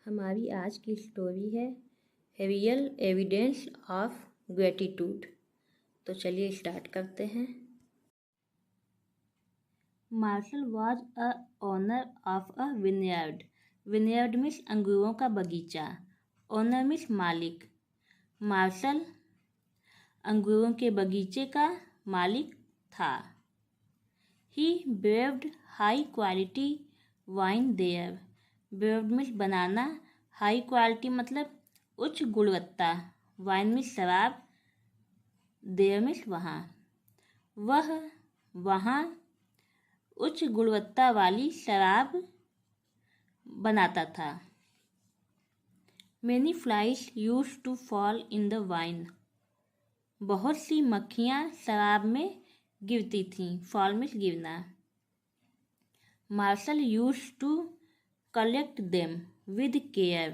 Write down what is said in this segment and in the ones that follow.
हमारी आज की स्टोरी है रियल एविडेंस ऑफ ग्रेटिट्यूड। तो चलिए स्टार्ट करते हैं। Marshall was a owner of a vineyard. Vineyard means अंगूरों का बगीचा। ओनर मीन्स मालिक। मार्शल अंगूरों के बगीचे का मालिक था। He brewed high quality wine there. Brewed means बनाना, हाई क्वालिटी मतलब उच्च गुणवत्ता, वाइन मीन्स शराब, देयर मीन्स वहाँ। वह वहाँ उच्च गुणवत्ता वाली शराब बनाता था। Many flies used to fall in the wine. बहुत सी मक्खियाँ शराब में गिरती थीं। फॉल मीन्स गिरना। Marshal used to collect them with care.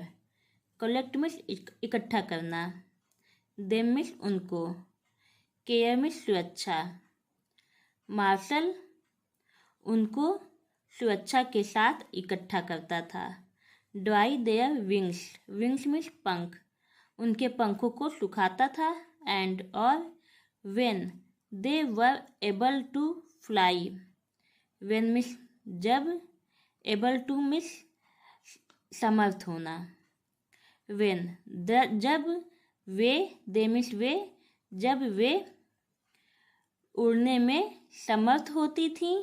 collect means इकट्ठा करना। them मीन्स उनको। care मीन्स सुरक्षा। मार्शल उनको सुरक्षा के साथ इकट्ठा करता था। Dry their wings. Wings means पंख। उनके पंखों को सुखाता था। एंड और when they were able to fly. When means जब, एबल टू मीन्स समर्थ होना। व्हेन जब वे, दे मीन्स वे, जब वे उड़ने में समर्थ होती थीं,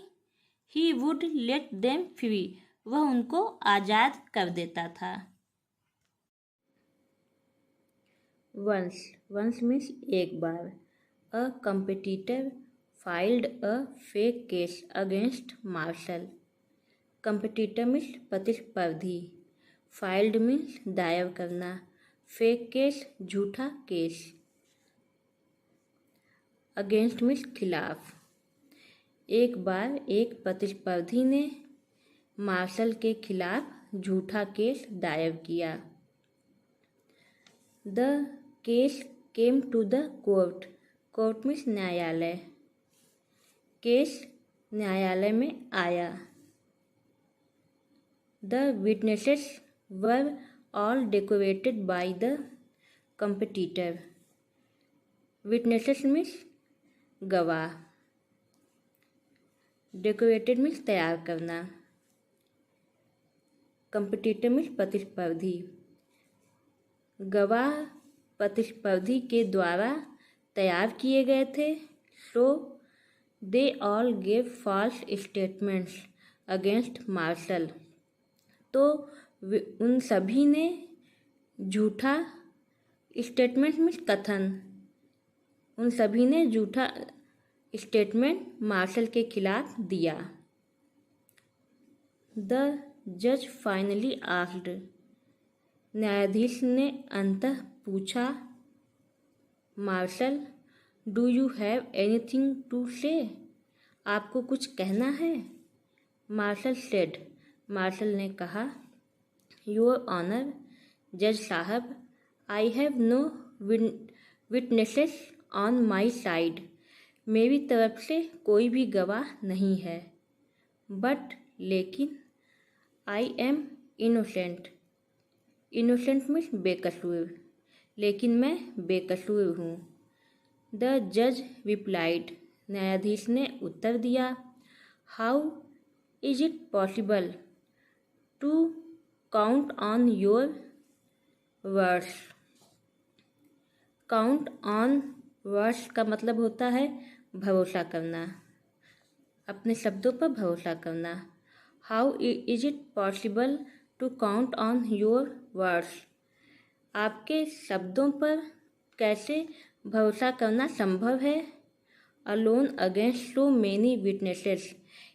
he would let them free. वह उनको आज़ाद कर देता था। वंस, वंस मीन्स एक बार। A competitor filed a fake case against Marshal. Competitor means प्रतिस्पर्धी। फाइल्ड मीन्स दायर करना। फेक केस झूठा केस। अगेंस्ट मीन्स खिलाफ। एक बार एक प्रतिस्पर्धी ने मार्शल के खिलाफ झूठा केस दायर किया। The case came to the court. Court means न्यायालय। केस न्यायालय में आया। The witnesses were all decorated by the competitor. Witnesses means गवाह। डेकोरेटेड मीन्स तैयार करना। कंपिटिटर मीन्स प्रतिस्पर्धी। गवाह प्रतिस्पर्धी के द्वारा तैयार किए गए थे। So they all gave false statements against Marshal. तो उन सभी ने झूठा, स्टेटमेंट मीन्स कथन, उन सभी ने झूठा स्टेटमेंट मार्शल के खिलाफ दिया। द जज फाइनली आस्क्ड। न्यायाधीश ने अंततः पूछा, Marshal do you have anything to say. आपको कुछ कहना है। Martial said. मार्शल ने कहा, योर ऑनर, जज साहब, I have no witnesses on my side. मेरी तरफ से कोई भी गवाह नहीं है। बट लेकिन I am innocent. Innocent means बेकसूर। लेकिन मैं बेकसूर हूँ। द जज रिप्लाइड। न्यायाधीश ने उत्तर दिया, how is it possible to count on your words. Count on words का मतलब होता है भरोसा करना, अपने शब्दों पर भरोसा करना। How is it possible to count on your words. आपके शब्दों पर कैसे भरोसा करना संभव है। Alone against so many witnesses.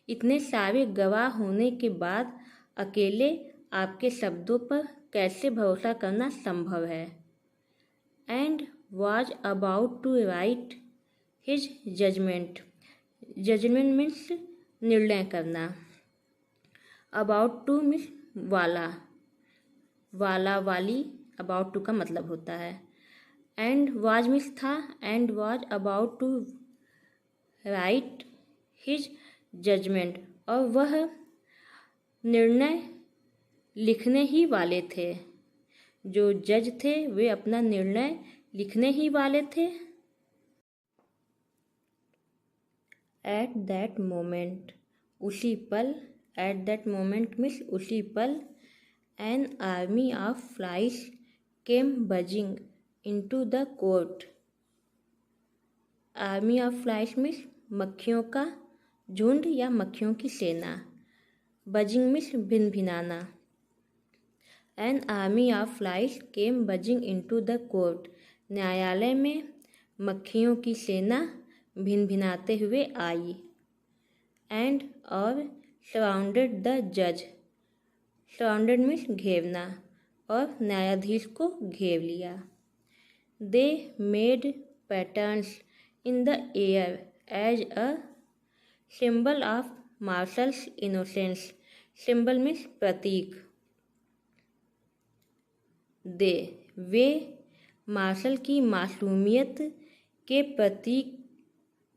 इतने सारे गवाह होने के बाद अकेले आपके शब्दों पर कैसे भरोसा करना संभव है। And was about to write his judgment. Judgment means निर्णय करना। about to मीन्स वाला, वाला वाली, about to का मतलब होता है। and was मीन्स था, and was about to write his judgment, और वह निर्णय लिखने ही वाले थे। जो जज थे वे अपना निर्णय लिखने ही वाले थे। एट दैट मोमेंट, उसी पल, एट दैट मोमेंट मीन्स उसी पल, an army of flies came buzzing into the court. Army of flies means मक्खियों का झुंड या मक्खियों की सेना। बजिंग मीन्स भिनभिनाना। An army of flies came buzzing into the court, न्यायालय में मक्खियों की सेना भिनभिनाते हुए आई। एंड और सराउंडेड द जज, सराउंडेड मीन्स घेरना, और न्यायाधीश को घेर लिया। They made patterns in the air as a symbol of Marshal's innocence. Symbol means Prateek. Way martial की मासूमियत के प्रतीक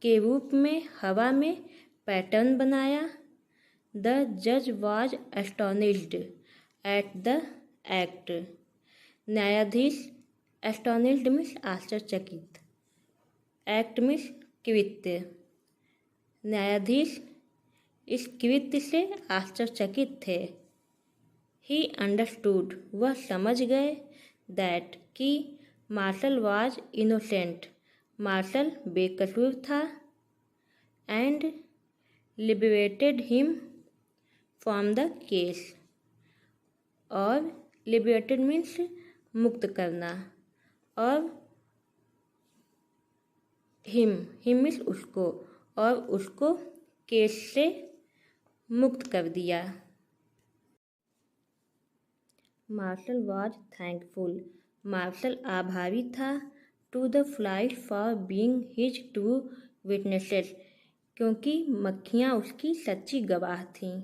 के रूप में हवा में पैटर्न बनाया। द जज was astonished at the act. न्यायाधीश, एस्टोनिश्ड मीन्स आश्चर्यचकित, एक्ट मीन्स कृत्य। न्यायाधीश इस कृत्य से आश्चर्यचकित थे। ही अंडरस्टूड, वह समझ गए, दैट कि मार्शल वॉज इनोसेंट, मार्शल बेकसूर था, and liberated him from the case, और लिबरेटेड मीन्स मुक्त करना, और हिम मीन्स उसको, और उसको केस से मुक्त कर दिया। मार्शल वॉज थैंकफुल, मार्शल आभारी था, to the flies for being his true witnesses, क्योंकि मक्खियाँ उसकी सच्ची गवाह थीं।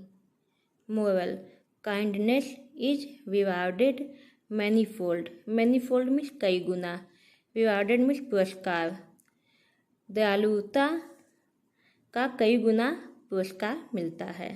Moral, kindness is rewarded manifold, manifold means कई गुना, रिवार्डेड मीन्स पुरस्कार। दयालुता का कई गुना पुरस्कार मिलता है।